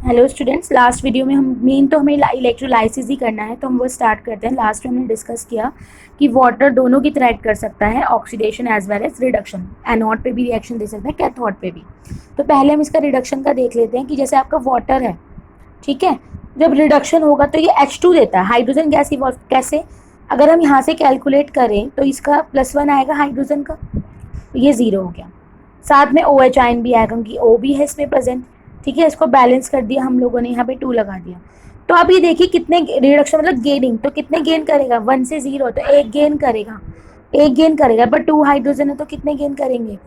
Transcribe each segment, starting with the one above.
Hello students, last video में हमें electrolysis ही करना है, तो हम वो स्टार्ट करते हैं। लास्ट में हमने डिस्कस किया कि वाटर दोनों की तरह एक्ट कर सकता है, oxidation as well as reduction. Anode पे भी रिएक्शन दे सकता है, कैथोड पे भी। तो पहले हम इसका रिडक्शन का देख लेते हैं कि जैसे आपका वाटर है, ठीक है, जब रिडक्शन होगा तो ये H2 देता है, हाइड्रोजन गैस इवॉल्व। कैसे? अगर हम यहाँ से कैलकुलेट करें तो इसका +1 आएगा हाइड्रोजन का, तो ये 0 हो गया। साथ में OH आयन भी आएगा क्योंकि O भी है इसमें प्रेजेंट, ठीक है। इसको बैलेंस कर दिया हम लोगों ने, यहाँ पे 2 लगा दिया। तो अब ये देखिए कितने रिडक्शन मतलब गेनिंग, तो कितने गेन करेगा? 1 से 0, तो एक गेन करेगा, एक गेन करेगा। पर 2 हाइड्रोजन है तो कितने गेन करेंगे?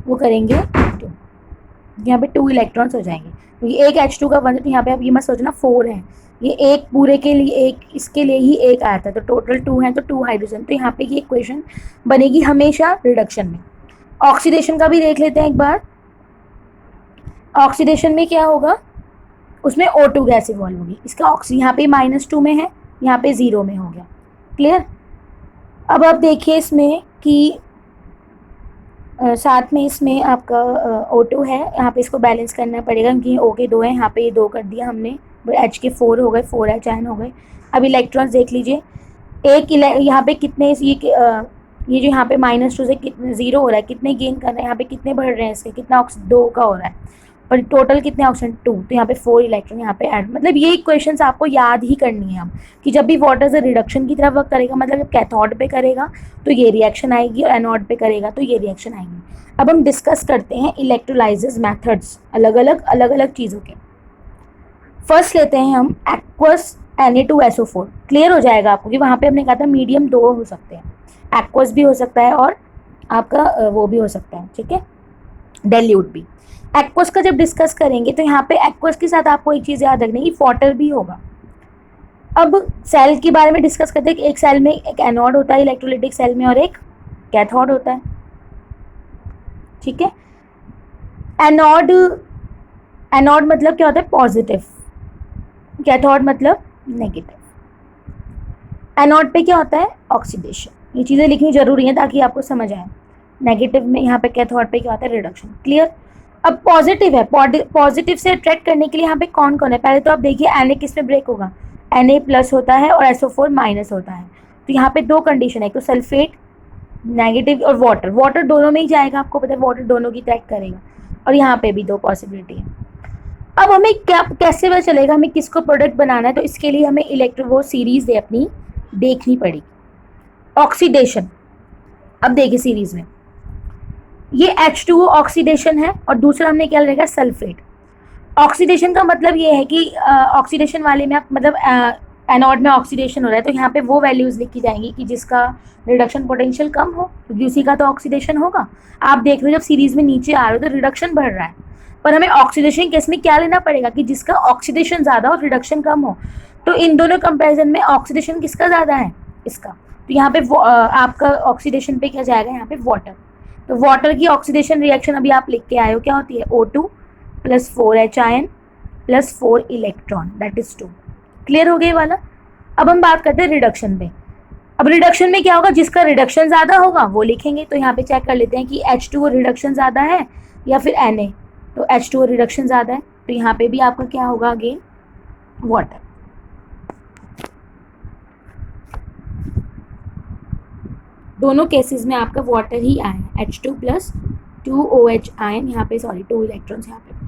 वो करेंगे 2। यहाँ पे 2 इलेक्ट्रॉन्स हो जाएंगे क्योंकि एक H2 का 1 है, तो यहाँ पे आप ये मत सोचना 4 है, ये एक पूरे के लिए, एक इसके लिए ही एक आया था, तो टोटल 2 है, तो 2 हाइड्रोजन। तो यहाँ पे ये इक्वेशन बनेगी हमेशा रिडक्शन में। ऑक्सीडेशन का भी देख लेते हैं एक बार। ऑक्सीडेशन में क्या होगा? उसमें O2 गैस इवॉल्व होगी। इसका ऑक्सी यहाँ पे -2 में है, यहाँ पे 0 में हो गया। क्लियर? अब आप देखिए इसमें कि साथ में इसमें आपका O2 है, यहाँ पे इसको बैलेंस करना पड़ेगा क्योंकि O के 2 है, यहाँ पे ये 2 कर दिया हमने, H के 4 हो गए, 4 H आयन हो गए। अब इलेक्ट्रॉन्स देख लीजिए, एक यहाँ पे कितने ये जो यहाँ पे -2 से कितने 0 हो रहा है, कितने गेन कर रहे हैं, यहाँ पे कितने बढ़ रहे हैं इसके, कितना 2 का हो रहा है, और टोटल कितने ऑक्सीजन 2, तो यहाँ पे 4 इलेक्ट्रॉन यहाँ पे ऐड। मतलब ये इक्वेशंस आपको याद ही करनी है हम, कि जब भी वाटर से रिडक्शन की तरफ वर्क करेगा, मतलब जब कैथोड पे करेगा तो ये रिएक्शन आएगी, और एनोड पे करेगा तो ये रिएक्शन आएगी। अब हम डिस्कस करते हैं इलेक्ट्रोलाइसिस मेथड्स, अलग अलग चीज़ों के। फर्स्ट लेते हैं हम एक्वस Na2SO4। क्लियर हो जाएगा आपको कि वहाँ पे हमने कहा था मीडियम 2 हो सकते हैं, एक्वस भी हो सकता है और आपका वो भी हो सकता है, ठीक है, डेल्यूट भी। एक्वस का जब डिस्कस करेंगे तो यहाँ पे एक्वस के साथ आपको एक चीज़ याद रखनी है कि वाटर भी होगा। अब सेल के बारे में डिस्कस करते हैं कि एक सेल में एक एनोड होता है इलेक्ट्रोलाइटिक सेल में, और एक कैथोड होता है, ठीक है। एनोड मतलब क्या होता है? पॉजिटिव। कैथोड मतलब नेगेटिव। एनोड पे क्या होता है? ऑक्सीडेशन। ये चीज़ें लिखनी जरूरी है ताकि आपको समझ आए। नेगेटिव में यहाँ पे कैथोड पे क्या होता है? रिडक्शन। क्लियर? अब पॉजिटिव है, पॉजिटिव से अट्रैक्ट करने के लिए यहाँ पे कौन कौन है? पहले तो आप देखिए Na किस में ब्रेक होगा? Na+ होता है और SO4- होता है। तो यहाँ पे 2 कंडीशन है, एक तो सल्फेट नेगेटिव और वाटर दोनों में ही जाएगा, आपको पता है वाटर दोनों की अट्रैक्ट करेगा, और यहाँ पे भी 2 पॉसिबिलिटी है। अब हमें क्या कैसे पता चलेगा हमें किसको प्रोडक्ट बनाना है? तो इसके लिए हमें वो सीरीज है अपनी देखनी पड़ेगी। ऑक्सीडेशन, अब देखिए सीरीज में ये H2O ऑक्सीडेशन है, और दूसरा हमने क्या लेगा? सल्फेट। ऑक्सीडेशन का मतलब ये है कि ऑक्सीडेशन वाले में आप मतलब एनोड में ऑक्सीडेशन हो रहा है, तो यहाँ पे वो वैल्यूज लिखी जाएंगी कि जिसका रिडक्शन पोटेंशियल कम हो, क्योंकि उसी का तो ऑक्सीडेशन होगा। आप देख रहे हो जब सीरीज में नीचे आ रहे हो तो रिडक्शन बढ़ रहा है, पर हमें ऑक्सीडेशन केस में क्या लेना पड़ेगा? कि जिसका ऑक्सीडेशन ज़्यादा और रिडक्शन कम हो। तो इन दोनों कंपेरिजन में ऑक्सीडेशन किसका ज़्यादा है? इसका। तो यहाँ पे आपका ऑक्सीडेशन पे क्या जाएगा? यहाँ पे वाटर। तो वाटर की ऑक्सीडेशन रिएक्शन अभी आप लिख के आए हो, क्या होती है? O2 + 4H ion + 4 electron, that is 2। Clear हो गया वाला? अब हम बात करते हैं रिडक्शन पे। अब रिडक्शन में क्या होगा? जिसका रिडक्शन ज़्यादा होगा वो लिखेंगे। तो यहाँ पे चेक कर लेते हैं कि H2O रिडक्शन ज़्यादा है या फिर Na। तो H2O रिडक्शन ज़्यादा है, तो यहाँ पे भी आपका क्या होगा? Again water. दोनों केसेस में आपका वाटर ही आया है, H2 + 2OH आयन, यहाँ पे 2 इलेक्ट्रॉन्स यहाँ पे।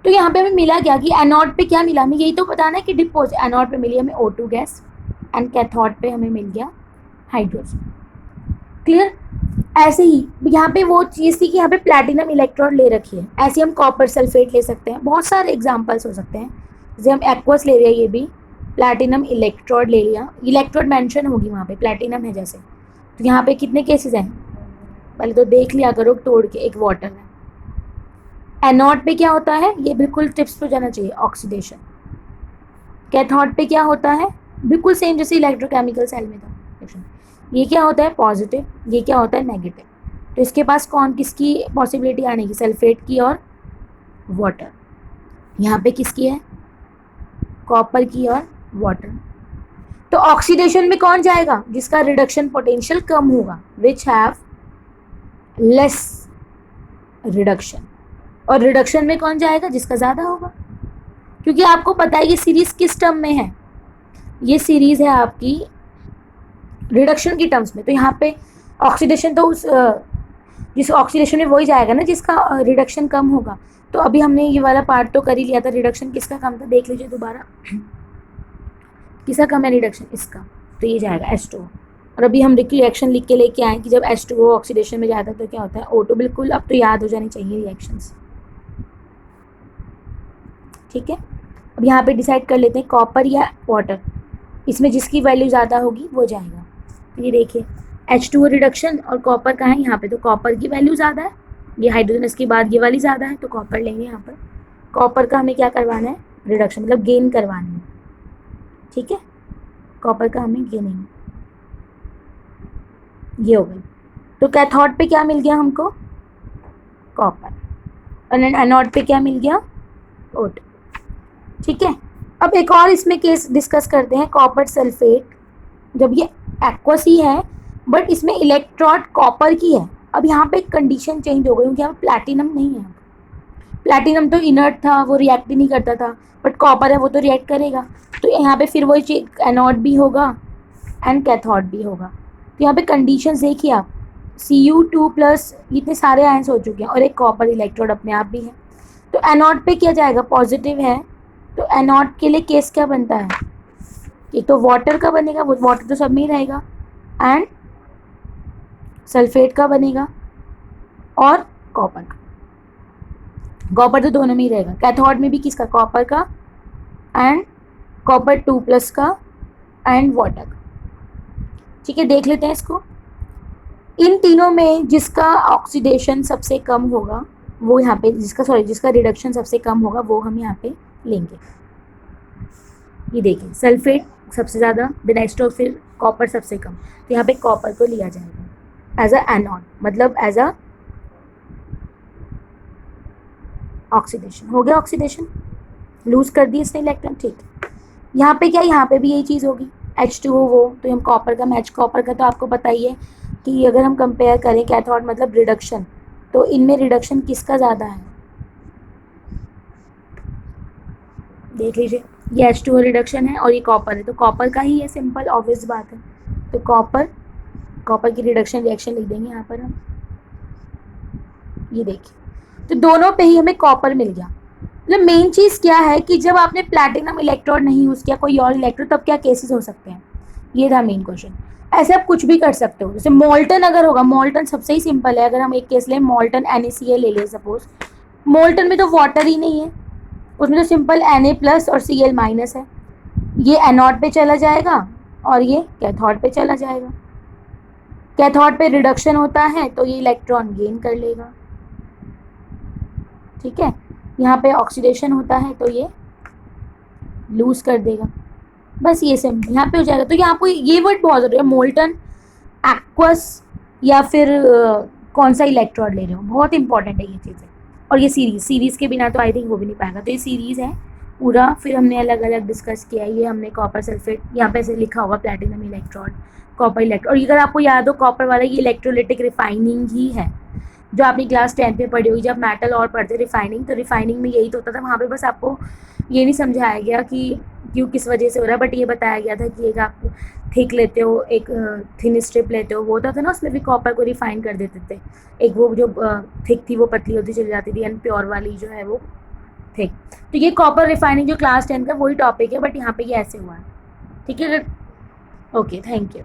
तो यहाँ पे हमें मिला क्या? कि एनोड पे क्या मिला हमें? यही तो बताना है कि डिपोज। एनोड पे मिली हमें O2 गैस, एंड कैथोड पे हमें मिल गया हाइड्रोजन। क्लियर? ऐसे ही यहाँ पे वो चीज़ थी कि यहाँ पे प्लैटिनम इलेक्ट्रोड ले रखी है, ऐसे हम कॉपर सल्फेट ले सकते हैं, बहुत सारे एग्जाम्पल्स हो सकते हैं। जैसे हम एक्वस ले रहे हैं, ये भी प्लैटिनम इलेक्ट्रोड ले लिया, इलेक्ट्रोड मेंशन होगी वहाँ पे, प्लैटिनम है जैसे। तो यहाँ पे कितने केसेस हैं? पहले तो देख लिया करो तोड़ के। एक वाटर है। एनोड पे क्या होता है? ये बिल्कुल टिप्स पे जाना चाहिए, ऑक्सीडेशन। कैथोड पे क्या होता है? बिल्कुल सेम जैसे इलेक्ट्रोकेमिकल सेल में था। ये क्या होता है? पॉजिटिव। ये क्या होता है? नेगेटिव। तो इसके पास कौन किसकी पॉसिबिलिटी आने की? सल्फेट की और वाटर। यहाँ पे किसकी है? कॉपर की और वाटर। तो ऑक्सीडेशन में कौन जाएगा? जिसका रिडक्शन पोटेंशियल कम होगा, विच हैव लेस रिडक्शन। और रिडक्शन में कौन जाएगा? जिसका ज़्यादा होगा। क्योंकि आपको पता है ये सीरीज किस टर्म में है, ये सीरीज है आपकी रिडक्शन की टर्म्स में। तो यहाँ पे ऑक्सीडेशन तो उस जिस ऑक्सीडेशन में वही जाएगा ना जिसका रिडक्शन कम होगा। तो अभी हमने ये वाला पार्ट तो कर ही लिया था, रिडक्शन किसका कम था देख लीजिए दोबारा, किसका कम है रिडक्शन, इसका, तो ये जाएगा H2O। और अभी हम रिएक्शन लिख के लेके आए कि जब H2O ऑक्सीडेशन में जाता है तो क्या होता है O2। बिल्कुल अब तो याद हो जानी चाहिए रिएक्शंस, ठीक है। अब यहाँ पे डिसाइड कर लेते हैं कॉपर या वाटर, इसमें जिसकी वैल्यू ज़्यादा होगी वो जाएगा। तो ये देखिए H2O रिडक्शन और कॉपर का है यहाँ पे, तो कॉपर की वैल्यू ज़्यादा है, ये हाइड्रोजन इसके बाद ये वाली ज़्यादा है, तो कॉपर लेंगे यहाँ पर। कॉपर का हमें क्या करवाना है रिडक्शन, मतलब गेन करवाना है, ठीक है। कॉपर का हमें गेनिंग, ये हो गई। तो कैथोड पे क्या मिल गया हमको कॉपर, और एनोड पे क्या मिल गया O2, ठीक है। अब एक और इसमें केस डिस्कस करते हैं, कॉपर सल्फेट। जब ये एक्वस ही है बट इसमें इलेक्ट्रोड कॉपर की है। अब यहाँ पे कंडीशन चेंज हो गई क्योंकि यहाँ प्लैटिनम नहीं है, प्लैटिनम तो इनर्ट था, वो रिएक्ट ही नहीं करता था, बट कॉपर है वो तो रिएक्ट करेगा। तो यहाँ पे फिर वही चीज एनोड भी होगा एंड कैथोड भी होगा। तो यहाँ पे कंडीशंस देखिए आप, Cu2+ इतने सारे आयंस हो चुके हैं और एक कॉपर इलेक्ट्रोड अपने आप भी है। तो एनोड पे क्या जाएगा पॉजिटिव है, तो एनोड के लिए केस क्या बनता है, एक तो वाटर का बनेगा, वो वाटर तो सब में ही रहेगा, एंड सल्फेट का बनेगा और कॉपर का, कॉपर तो दोनों में ही रहेगा। कैथोड में भी किसका कॉपर का एंड कॉपर 2+ का एंड वाटर का, ठीक है। देख लेते हैं इसको, इन तीनों में जिसका ऑक्सीडेशन सबसे कम होगा वो यहाँ पे, जिसका रिडक्शन सबसे कम होगा वो हम यहाँ पे लेंगे। ये देखिए सल्फेट सबसे ज़्यादा, देन H2O, फिर कॉपर सबसे कम, तो यहाँ पे कॉपर को लिया जाएगा एज अ एनोड, मतलब एज अ ऑक्सीडेशन। हो गया ऑक्सीडेशन, लूज कर दिए इसने इलेक्ट्रॉन, ठीक है। यहाँ पे क्या, यहाँ पे भी यही चीज़ होगी H2O वो, तो हम कॉपर का मैच, कॉपर का तो आपको पता ही है कि अगर हम कंपेयर करें कैथोड मतलब रिडक्शन, तो इनमें रिडक्शन किसका ज़्यादा है देख लीजिए, ये H2O रिडक्शन है और ये कॉपर है, तो कॉपर का ही है, सिंपल ऑब्वियस बात है। तो कॉपर की रिडक्शन रिएक्शन लिख देंगे यहाँ पर हम, ये देखिए। तो दोनों पे ही हमें कॉपर मिल गया। मतलब मेन चीज़ क्या है कि जब आपने प्लैटिनम इलेक्ट्रोड नहीं यूज़ किया, कोई और इलेक्ट्रोड, तब क्या केसेस हो सकते हैं, ये था मेन क्वेश्चन। ऐसे आप कुछ भी कर सकते हो, जैसे मोल्टन अगर होगा, मोल्टन सबसे ही सिंपल है। अगर हम एक केस लें मोल्टन NaCl ले लें सपोज, मोल्टन में तो वाटर ही नहीं है, उसमें तो सिंपल Na+ और Cl- है। ये एनोड पे चला जाएगा और ये कैथोड पे चला जाएगा। कैथोड पे रिडक्शन होता है तो ये इलेक्ट्रॉन गेन कर लेगा, ठीक है। यहाँ पे ऑक्सीडेशन होता है तो ये लूज कर देगा, बस ये सिंपल यहाँ पे हो जाएगा। तो यहाँ पे ये वर्ड बहुत जरूरी है, मोल्टन, एक्वस या फिर कौन सा इलेक्ट्रोड ले रहे हो, बहुत इंपॉर्टेंट है ये चीज़ें। और ये सीरीज़ के बिना तो आई थिंक हो भी नहीं पाएगा, तो ये सीरीज़ है पूरा। फिर हमने अलग अलग डिस्कस किया है, ये हमने कॉपर सल्फेट, यहाँ पे ऐसे लिखा होगा प्लैटिनम इलेक्ट्रोड, कॉपर इलेक्ट्रोड। और अगर आपको याद हो कॉपर वाला ये इलेक्ट्रोलिटिक रिफाइनिंग ही है, जो आपने क्लास 10 में पढ़ी हुई, जब मेटल और पढ़ते रिफाइनिंग, तो रिफाइनिंग में यही तो होता था। वहाँ पे बस आपको ये नहीं समझाया गया कि क्यों किस वजह से हो रहा है, बट ये बताया गया था कि एक आप थिक लेते हो, एक थिन स्ट्रिप लेते हो, वो होता था ना, उसमें भी कॉपर को रिफाइन कर देते थे। एक वो जो थिक थी वो पतली होती चली जाती थी, एंड प्योर वाली जो है वो थिक। तो ये कॉपर रिफाइनिंग जो क्लास 10 का वही टॉपिक है, बट यहाँ पे ये ऐसे हुआ है, ठीक है। Okay, thank you.